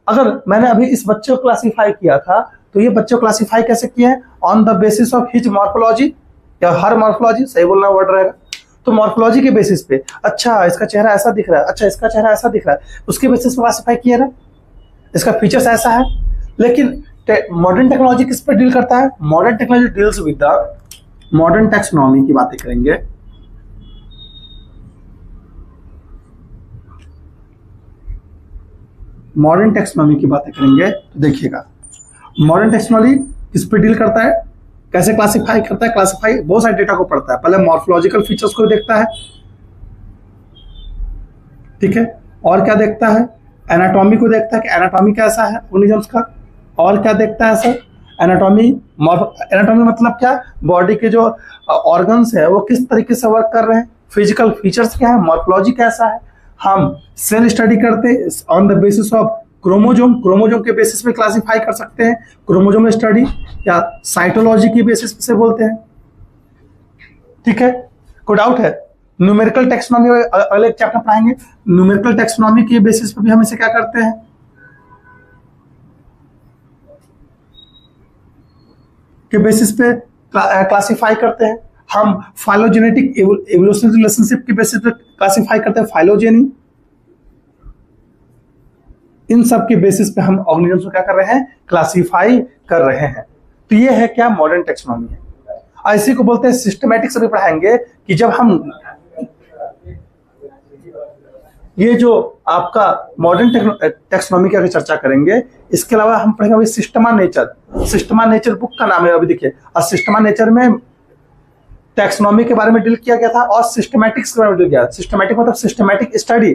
अगर मैंने अभी इस बच्चे को क्लासिफाई किया था, तो ये बच्चे को क्लासिफाई कैसे किया है, on the basis of his morphology, या हर मॉर्फोलॉजी, सही बोलना वर्ड रहेगा। तो मॉर्फोलॉजी के बेसिस पे, अच्छा इसका चेहरा ऐसा दिख रहा है, अच्छा इसका चेहरा ऐसा दिख रहा है, उसके बेसिस पे क्लासिफाई किया ना, इसका फीचर्स ऐसा है। लेकिन मॉडर्न टेक्नोलॉजी किस पर डील करता है, modern technology deals with the modern taxonomy की बातें करेंगे। मॉडर्न टैक्सोनॉमी की बातें करेंगे तो देखिएगा, मॉडर्न टैक्सोनॉमी किस पे डील करता है, कैसे क्लासिफाई करता है। क्लासिफाई बहुत सारे डेटा को पढ़ता है, पहले मॉर्फोलॉजिकल फीचर्स को देखता है, ठीक है, और क्या देखता है, एनाटॉमी को देखता है कि एनाटॉमी कैसा है ऑर्गेनिजम्स का, और क्या देखता है सर, एनाटॉमी। एनाटॉमी मतलब क्या, बॉडी के जो ऑर्गन्स है वो किस तरीके से वर्क कर रहे हैं, फिजिकल फीचर्स क्या है, मॉर्फोलॉजी कैसा है। हम सेल स्टडी करते on the basis of chromosome, chromosome के बेसिस पे क्लासिफाई कर सकते हैं, क्रोमोजोम स्टडी या साइटोलॉजी की बेसिस से बोलते हैं। ठीक है, कोई डाउट है? न्यूमेरिकल टेक्सोनॉमी अगले चैप्टर पढ़ाएंगे। न्यूमेरिकल टेक्सोनॉमी के बेसिस पे भी हम इसे क्या करते हैं, के बेसिस पे क्लासिफाई करते हैं। हम फाइलोजेनेटिक एवोल्यूशनरी रिलेशनशिप के बेसिस पे क्लासिफाई करते हैं, फाइलोजेनी। इन सब के बेसिस पे हम ऑर्गेनिजम्स को क्या कर रहे हैं, क्लासिफाई कर रहे हैं। तो ये है क्या, मॉडर्न टेक्सोनॉमी है। इसी को बोलते हैं सिस्टमैटिक। से भी पढ़ाएंगे कि जब हम ये जो आपका मॉडर्न टेक्सोनॉमी की अगर चर्चा करेंगे, इसके अलावा हम पढ़ेंगे अभी Systema nature. Systema nature book का नाम है अभी, देखिए। और सिस्टमा नेचर में टेक्सोनॉमी के बारे में डील किया गया था और सिस्टमैटिक्स के बारे में डील किया। सिस्टमैटिक मतलब सिस्टमैटिक स्टडी।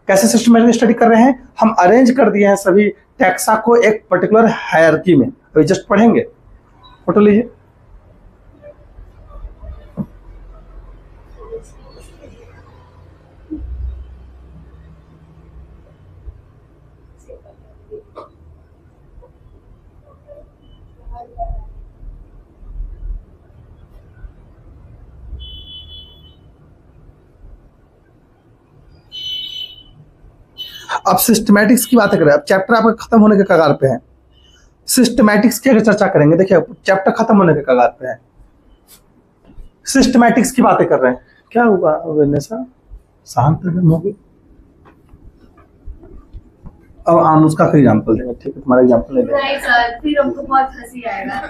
कैसे सिस्टमैटिक स्टडी कर रहे हैं, हम अरेंज कर दिए हैं सभी टैक्सा को एक पर्टिकुलर हायरार्की में। अभी जस्ट पढ़ेंगे, फोटो लीजिए। अब सिस्टमैटिक्स की बात करें, अब चैप्टर आपका खत्म होने के कगार पे है। सिस्टमैटिक्स की अगर चर्चा करेंगे, देखिए चैप्टर खत्म होने के कगार पे है, सिस्टमैटिक्स की बातें कर रहे हैं। क्या हुआ वेनेसा, शांत होगी। अब अनुष्का का एग्जांपल देंगे, ठीक है? तुम्हारा एग्जांपल ले लेंगे। नहीं सर, फिर हमको बहुत हंसी आएगा,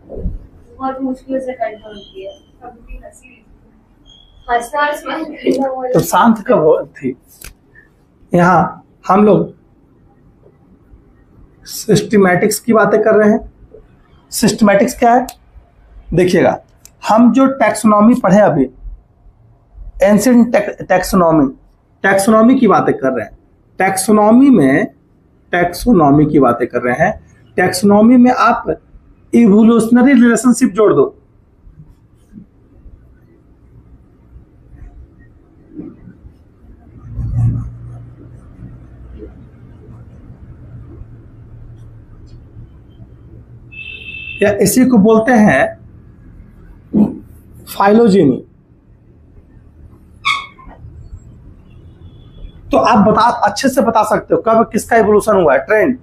बहुत मुश्किल से कंट्रोल किया, कभी हंसी हंसना स्माइल करना। तो शांत कब थी? यहाँ हम लोग सिस्टमैटिक्स की बातें कर रहे हैं। सिस्टमैटिक्स क्या है, देखिएगा। हम जो टैक्सोनॉमी पढ़े अभी, एंशिएंट टैक्सोनॉमी, टैक्सोनॉमी की बातें कर रहे हैं। टैक्सोनॉमी की बातें कर रहे हैं। टैक्सोनॉमी में आप इवोल्यूशनरी रिलेशनशिप जोड़ दो। या इसी को बोलते हैं फाइलोजेनी। तो आप अच्छे से बता सकते हो कब किसका इवोल्यूशन हुआ है, ट्रेंड।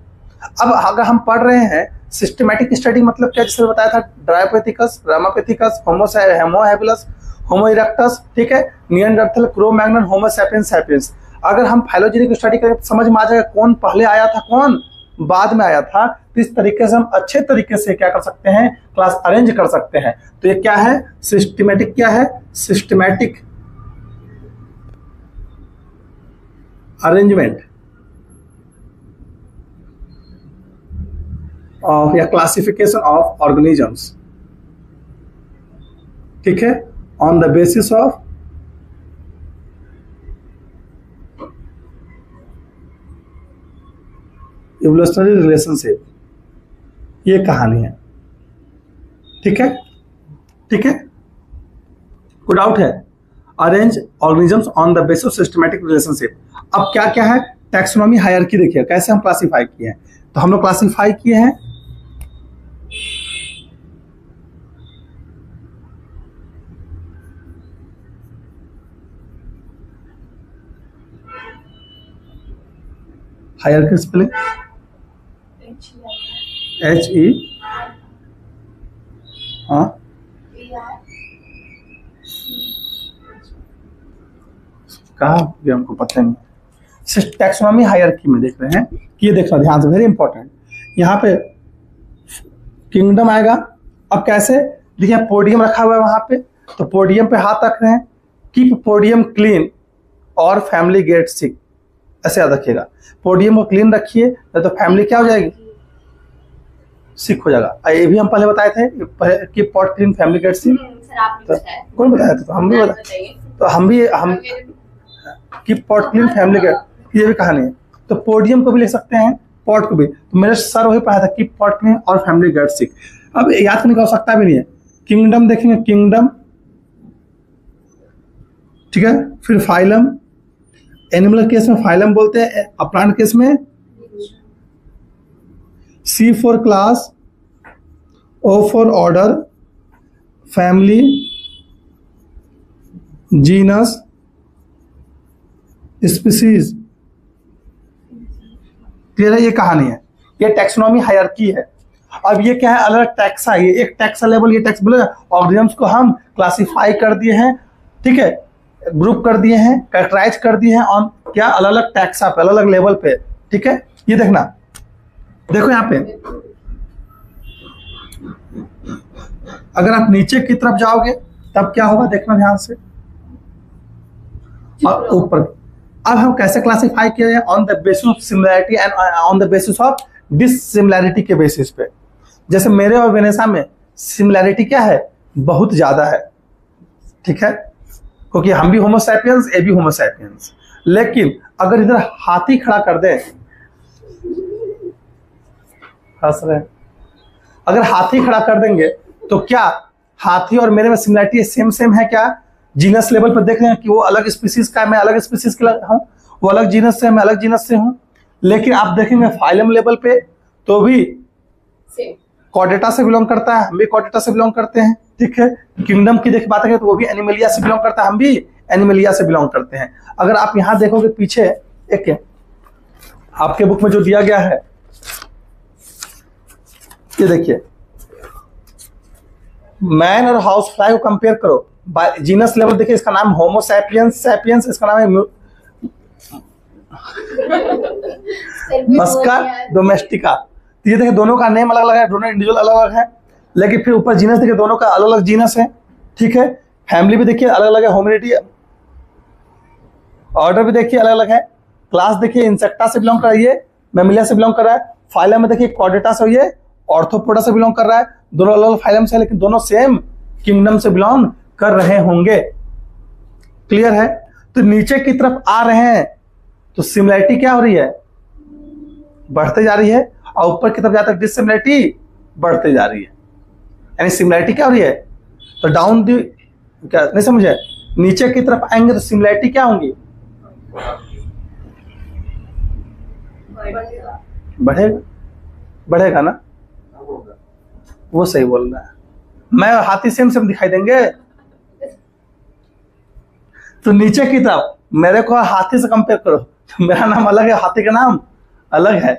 अब अगर हम पढ़ रहे हैं सिस्टमैटिक स्टडी, मतलब क्या, जैसे बताया था, ड्रायोपेथिकस, रामापेथिकस, होमो हैबिलस, होमो इरेक्टस, ठीक है, Neanderthal, crow Magnon, Homo sapiens sapiens. अगर हम फाइलोजेनी की स्टडी करें तो समझ में आ जाएगा कौन पहले आया था, कौन बाद में आया था। तो इस तरीके से हम अच्छे तरीके से क्या कर सकते हैं, क्लास अरेंज कर सकते हैं। तो ये क्या है, सिस्टमैटिक। क्या है, सिस्टमैटिक अरेंजमेंट ऑफ या क्लासिफिकेशन ऑफ ऑर्गेनिजम्स, ठीक है, on the basis of evolutionary relationship. ये कहानी है, ठीक है, ठीक है। कोई डाउट है? Arrange organisms on the basis of systematic relationship. अब क्या क्या है, टैक्सोनॉमी हायरार्की देखिए कैसे हम क्लासिफाई किए हैं। तो हम लोग क्लासिफाई किए हैं हायरार्की स्पेलिंग HE, हाँ, कहा ये हमको पता नहीं। टैक्सोनॉमी हायरार्की में देख रहे हैं कि ये देखना ध्यान से, वेरी इंपॉर्टेंट। यहाँ पे किंगडम आएगा। अब कैसे, देखिए पोडियम रखा हुआ है वहां पे, तो पोडियम पे हाथ रख रहे हैं, कीप पोडियम क्लीन और फैमिली गेट सिक, ऐसे याद रखिएगा। पोडियम को क्लीन रखिए, तो फैमिली क्या हो जाएगी, सिक हो जाएगा। ये भी हम पहले बताए थे कि pot clean family get sick. कौन बताया था? तो हम भी बताए, तो हम कि पॉट क्लीन फैमिली गेट, ये भी कहानी है। तो पोडियम को भी लिख सकते हैं, पॉट को भी। तो मेरे सर वही पढ़ा था कि पॉट क्लीन और फैमिली गेट सिक। अब याद करने की आवश्यकता भी नहीं है। किंगडम देखेंगे, किंगडम, ठीक है, फिर फाइलम, एनिमल केस में फाइलम बोलते हैं, प्लांट केस में C for class, O for order, family, genus, species. Clear है? ये कहानी है, ये टैक्सोनॉमी हायरार्की है। अब ये क्या है, अलग अलग टैक्सा है, ये एक टैक्सा लेवल, ये टैक्स बोले ऑर्गेनिजम्स को हम क्लासिफाई कर दिए हैं, ठीक है, ग्रुप कर दिए हैं, कैरेक्टराइज कर दिए हैं ऑन क्या, अलग अलग टैक्सा पे, अलग अलग लेवल पे, ठीक है। ये देखना, देखो यहाँ पे अगर आप नीचे की तरफ जाओगे तब क्या होगा, देखना ध्यान से। और ऊपर अब हम कैसे क्लासिफाई किए हैं, on the basis of similarity and on the basis of dissimilarity के बेसिस पे। जैसे मेरे और वेनेसा में सिमिलैरिटी क्या है, बहुत ज्यादा है, ठीक है, क्योंकि हम भी होमो सैपियंस, ये भी होमो सैपियंस। लेकिन अगर इधर हाथी खड़ा कर दे, हंस रहे हैं, अगर हाथी खड़ा कर देंगे तो क्या हाथी और मेरे में सिमिलैरिटी सेम सेम है क्या? जीनस लेवल पर देख रहे हैं कि वो अलग स्पीसीज का है, मैं अलग स्पीसीज का हूं, वो अलग जीनस से है, मैं अलग जीनस से हूं। लेकिन आप देखेंगे फाइलम लेवल पे तो भी कॉर्डेटा से बिलोंग करता है, हम भी कॉर्डेटा से बिलोंग करते हैं, ठीक है। किंगडम की बात करें तो वो भी एनिमलिया से बिलोंग करता है, हम भी एनिमलिया से बिलोंग करते हैं। अगर आप यहां देखोगे पीछे एक आपके बुक में जो दिया गया है, ये देखिए, मैन और हाउस फ्लाई को कंपेयर करो, जीनस लेवल देखिए, इसका नाम होमो सैपियंस, सैपियंस इसका नाम है मस्का डोमेस्टिका। तो ये देखिए दोनों का नेम अलग अलग है, दोनों इंडिविजुअल अलग अलग है, लेकिन फिर ऊपर जीनस देखिए दोनों का अलग अलग जीनस है, ठीक है। फैमिली भी देखिए अलग अलग है, होमिनिटी, ऑर्डर भी देखिए अलग अलग है, क्लास देखिए इंसेक्टा से बिलोंग कर रही है, मैमिलिया से बिलोंग कर रहा है, फाइलम में देखिए कॉर्डेटा से, ये ऑर्थोपोडा से बिलोंग कर रहा है, दोनों अलग अलग फाइलम से, लेकिन दोनों सेम किंगडम से बिलोंग कर रहे होंगे। क्लियर है? तो नीचे की तरफ आ रहे हैं तो सिमिलैरिटी क्या हो रही है, बढ़ते जा रही है, और ऊपर की तरफ जाकर डिससिमिलैरिटी बढ़ते जा रही है, यानी सिमिलैरिटी क्या हो रही है, तो डाउन दी, क्या नहीं समझे, नीचे की तरफ आएंगे तो सिमिलैरिटी क्या होंगी, बढ़ेगा, बढ़ेगा ना, वो सही बोल रहा है। मैं हाथी सेम सेम दिखाई देंगे, तो नीचे की तरफ मेरे को हाथी से कंपेयर करो तो मेरा नाम अलग है, हाथी का नाम अलग है।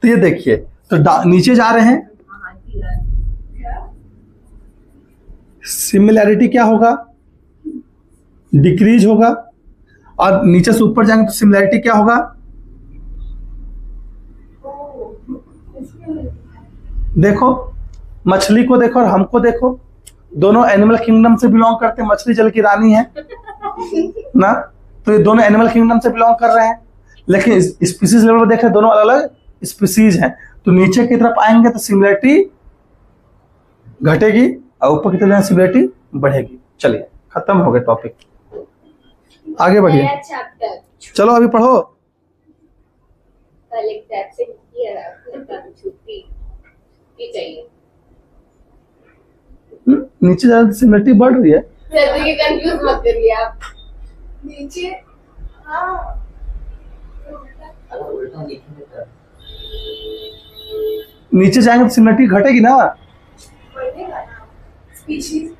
तो ये देखिए, तो नीचे जा रहे हैं, सिमिलैरिटी क्या होगा, डिक्रीज होगा, और नीचे से ऊपर जाएंगे तो सिमिलैरिटी क्या होगा, देखो मछली को देखो और हमको देखो, दोनों एनिमल किंगडम से बिलोंग करते हैं, मछली जल की रानी है ना, तो ये दोनों एनिमल किंगडम से बिलोंग कर रहे हैं, लेकिन स्पीसीज लेवल पर देख रहे दोनों अलग अलग स्पीसीज हैं। तो नीचे की तरफ आएंगे तो सिमिलैरिटी घटेगी और ऊपर की तरफ सिमिलैरिटी बढ़ेगी। चलिए खत्म हो गया टॉपिक, आगे बढ़िए, चलो अभी पढ़ो। नीचे ज्यादा सिमिलरिटी बढ़ रही है, कंफ्यूज मत करिए आप, नीचे हाँ नीचे जाएंगे तो सिमिलरिटी घटेगी ना, बढ़ेगा ना, स्पीशीज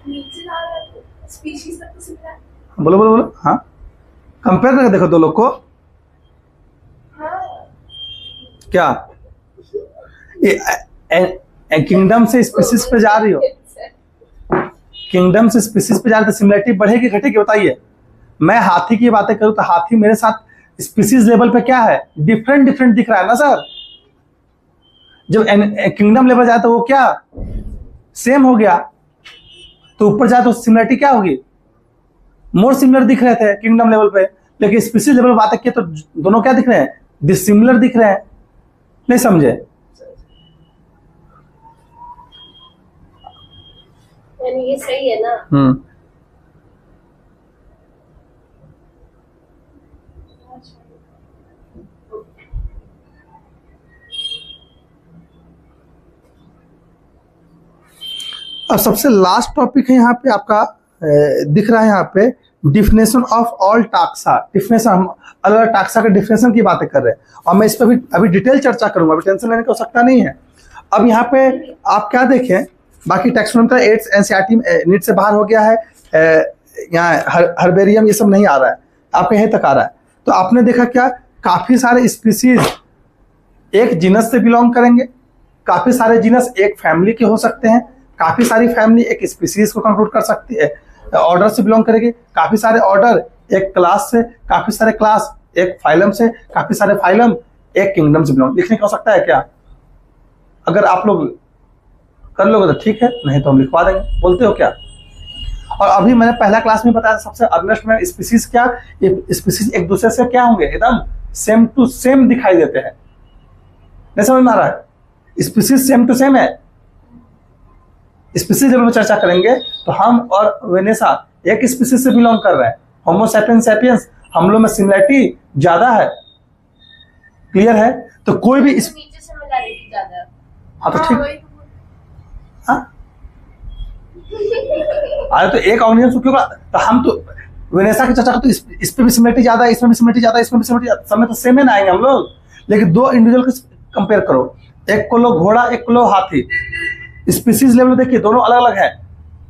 नीचे जा रहा है, स्पीशीज तक तो सिमिलर, बोलो बोलो बोलो, हाँ कंपेयर करके देखो दो लोग को, हाँ क्या ये किंगडम से स्पीसीज पे जा रही हो, किंगडम से स्पीसीज पे जा रही तो सिमिलरिटी बढ़ेगी घटेगी बताइए। मैं हाथी की बातें करूं तो हाथी मेरे साथ स्पीसीज लेवल पे क्या है, डिफरेंट डिफरेंट दिख रहा है ना सर। जब किंगडम लेवल जाए तो वो क्या सेम हो गया, तो ऊपर जाए तो सिमिलरिटी क्या होगी, मोर सिमिलर दिख रहे थे किंगडम लेवल पे, लेकिन स्पीसीज लेवल बातें किए तो दोनों क्या दिख रहे हैं, डिसिमिलर दिख रहे हैं। नहीं समझे? यानी ये सही है ना? अब सबसे लास्ट टॉपिक है यहाँ पे आपका दिख रहा है यहाँ पे डिफिनेशन ऑफ ऑल टाक्सा। डिफिनेशन, हम अलग अलग टाक्सा के डिफिनेशन की बातें कर रहे हैं और मैं इस पर भी अभी डिटेल चर्चा करूंगा, अभी टेंशन लेने की आवश्यकता नहीं है। अब यहाँ पे आप क्या देखें, बाकी टैक्सोनॉमी एड्स एनसीईआरटी नीट से बाहर हो गया है, यहाँ हर्बेरियम ये सब नहीं आ रहा है, आपके यहीं तक आ रहा है। तो आपने देखा क्या, काफी सारे स्पीसीज एक जीनस से बिलोंग करेंगे, काफी सारे जीनस एक फैमिली के हो सकते हैं, काफी सारी फैमिली एक स्पीसीज को कंक्लूड कर सकती है, ऑर्डर से बिलोंग करेगी, काफी सारे ऑर्डर एक क्लास से, काफी सारे क्लास एक फाइलम से, काफी सारे फाइलम एक किंगडम से बिलोंग। लिखने का हो सकता है क्या? अगर आप लोग कर लोगे तो ठीक है, नहीं तो हम लिखवा देंगे, बोलते हो क्या? और अभी मैंने पहला क्लास में बताया सबसे अर्नेस्ट में स्पीसीज क्या, ये स्पीसीज एक दूसरे से क्या होंगे, एकदम सेम टू सेम दिखाई देते हैं। नहीं समझ में आ रहा है? स्पीसीज सेम टू सेम है। स्पीसीज जब हम चर्चा करेंगे तो हम और वेनेसा एक स्पीसीज से बिलोंग कर रहे हैं। होमो सैपियंस सैपियंस, हम लोग में सिमिलरिटी ज्यादा है, क्लियर है? तो कोई भी नीचे सिमिलरिटी ज्यादा है। हाँ तो ठीक, हाँ अरे तो एक ऑर्गेनिज्म क्यों, तो हम तो वेनेसा की चर्चा करते तो इस पे भी सिमिलरिटी ज्यादा है, इसमें भी सिमिलरिटी ज्यादा है, इसमें भी सिमिलरिटी, सब में तो सेम है ना आएंगे हम लोग। लेकिन दो इंडिविजुअल को कंपेयर करो, एक को लो घोड़ा, एक को लो हाथी, स्पीसीज लेवल देखिए दोनों अलग अलग हैं,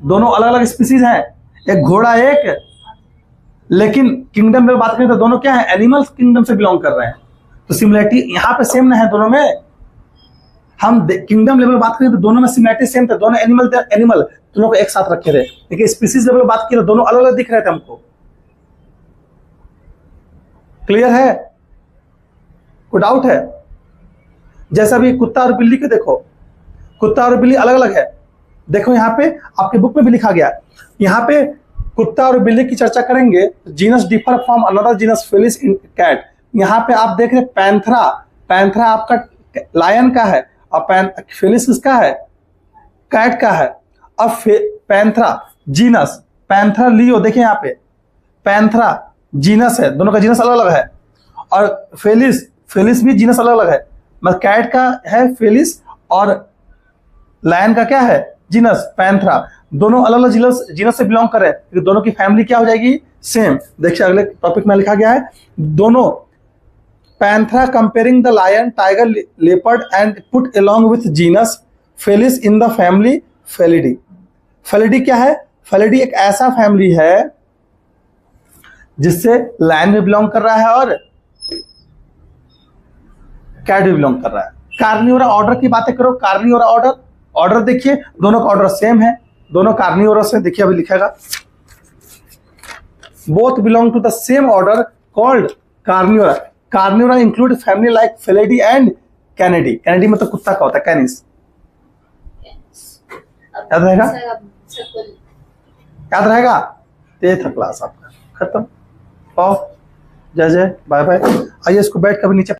दोनों अलग अलग स्पीसीज हैं, एक घोड़ा एक, लेकिन किंगडम में बात करें तो दोनों क्या है, एनिमल्स किंगडम से बिलोंग कर रहे हैं। तो सिमिलरिटी यहाँ पे सेम ना है दोनों में। हम किंगडम लेवल बात करें तो दोनों में सिमिलरिटी सेम थे, दोनों एनिमल थे, एनिमल दोनों को एक साथ रखे थे। लेकिन स्पीसीज लेवल बात की तो दोनों अलग अलग दिख रहे थे हमको। क्लियर है? कोई डाउट है? जैसा भी कुत्ता और बिल्ली के देखो, कुत्ता और बिल्ली अलग अलग है। देखो यहाँ पे आपके बुक में भी लिखा गया, यहाँ पे कुत्ता और बिल्ली की चर्चा करेंगे, genus differ from another genus Felis in cat. यहाँ पे आप देख रहे पैंथरा, पैंथरा आपका लायन का है और फेलिस किसका है, कैट का है। अब पैंथरा जीनस, पैंथरा लियो, देखिए यहाँ पे पैंथरा जीनस है, दोनों का जीनस अलग अलग है, और फेलिस, फेलिस भी जीनस अलग अलग है। मतलब कैट का है फेलिस और लायन का क्या है, जीनस पैंथरा, दोनों अलग अलग जीनस से बिलोंग कर रहे हैं, दोनों की फैमिली क्या हो जाएगी, सेम। देखिए अगले टॉपिक में लिखा गया है, दोनों Panthera comparing the lion, tiger, leopard and put along with genus Felis in the family Felidae. Felidae क्या है, फेलिडी एक ऐसा फैमिली है जिससे लायन भी बिलोंग कर रहा है और कैट भी बिलोंग कर रहा है। कार्निवोरा ऑर्डर की बातें करो, कार्निवोरा ऑर्डर, ऑर्डर देखिए दोनों का ऑर्डर सेम है, दोनों कार्निवोरस है। देखिए अभी लिखेगा, both belong to the same order called Carnivora. Carnivora include family like Felidae and Canidae. Canidae मतलब कुत्ता का होता है, कैनिस। याद रहेगा, याद रहेगा। ये था क्लास आपका खत्म। जय जय, बाय बाय। आइए इसको बैठ कर नीचे